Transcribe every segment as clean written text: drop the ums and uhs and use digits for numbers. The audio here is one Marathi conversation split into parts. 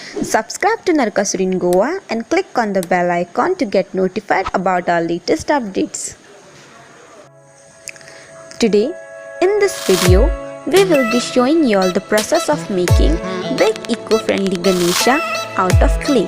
Subscribe to Narkasur in Goa and click on the bell icon to get notified about our latest updates. Today, in this video, we will be showing you all the process of making big eco-friendly Ganesha out of clay.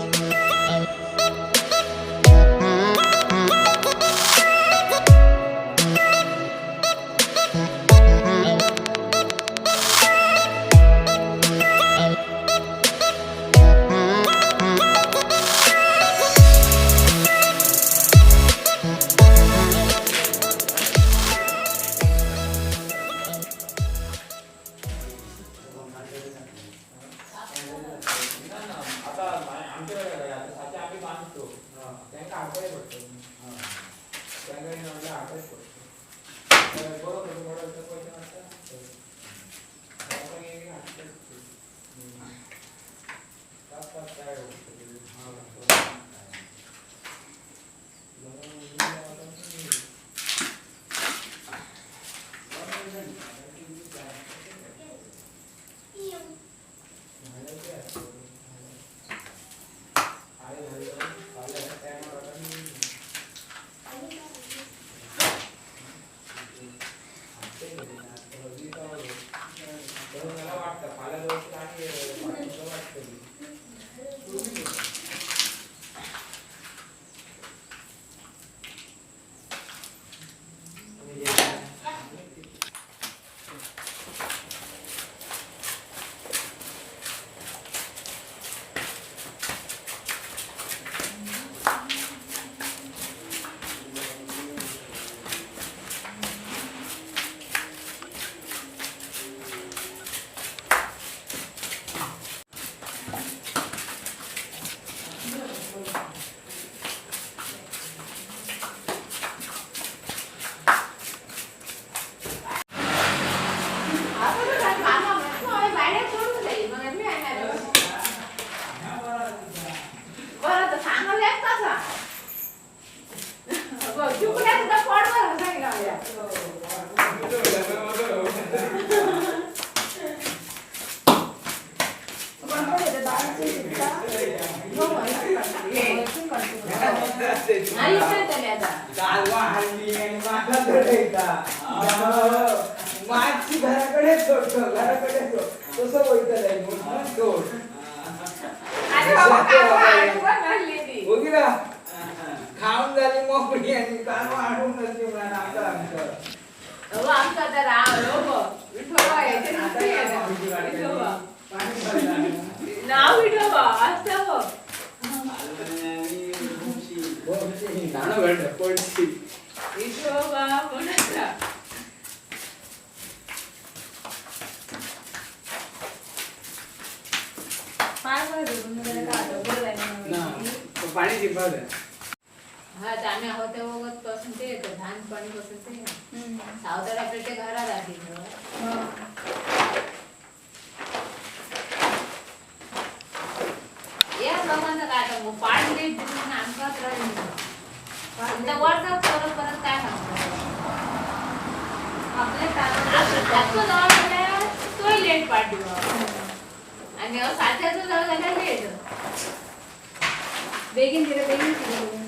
खाऊन झाली मोकळी आणि कान वाढून नसली म्हणा आता आमचं आमचा तर विठोबा याचे नाव विठोबा असतं विठोबा म्हणाला पाणी शिंपवलं हा आम्ही आहोत तेव्हा पासून ते येतं धान पाणी पासून ते सावतर आपल्या ते घरात आधी या लोकांचं काय मग पाणी देत आमकाच राहिलं वरचा परत परत काय सांगतो आपल्या तो लेट पाठव आणि साध्याचं झालं लेट बेगीन दिलं बेगीन दिलं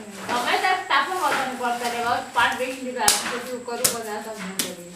त्यात टाकून होता पडता रे बाबा पाठ बेगीन दिलं करू बघा असं म्हणून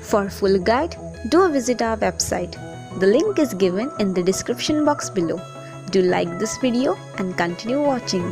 For full guide, do visit our website. The link is given in the description box below. Do like this video and continue watching.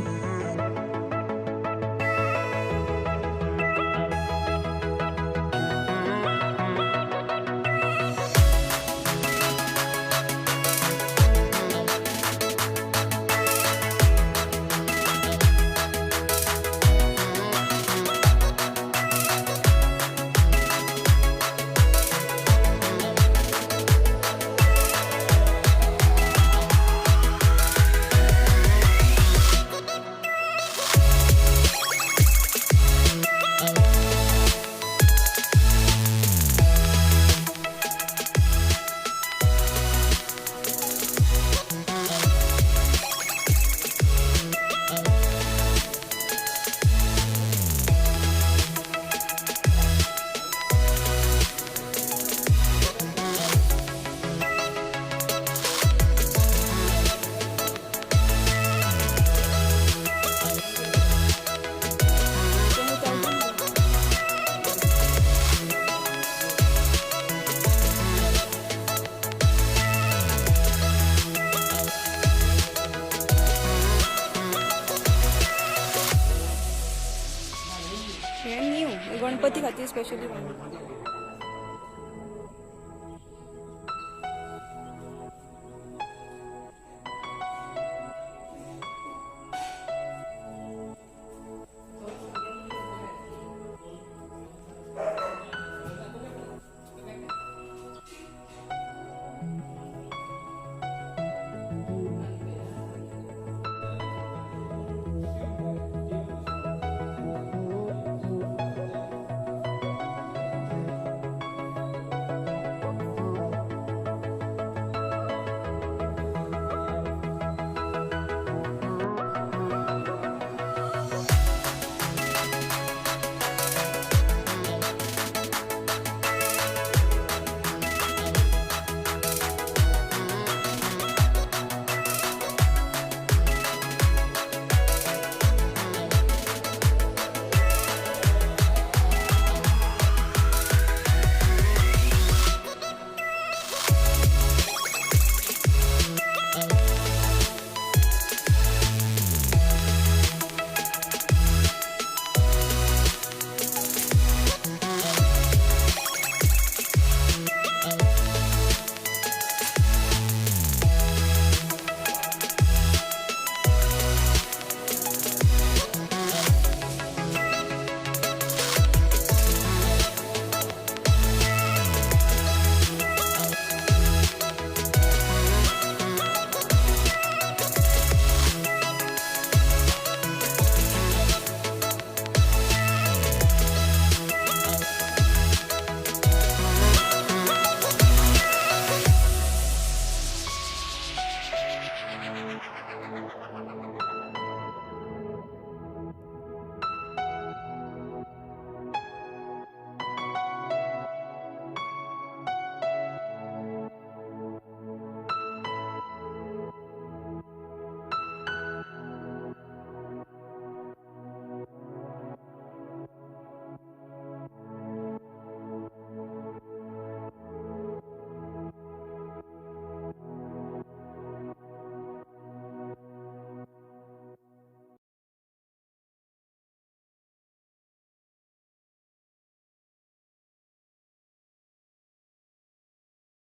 हे न्यू गणपती खातीर स्पेशली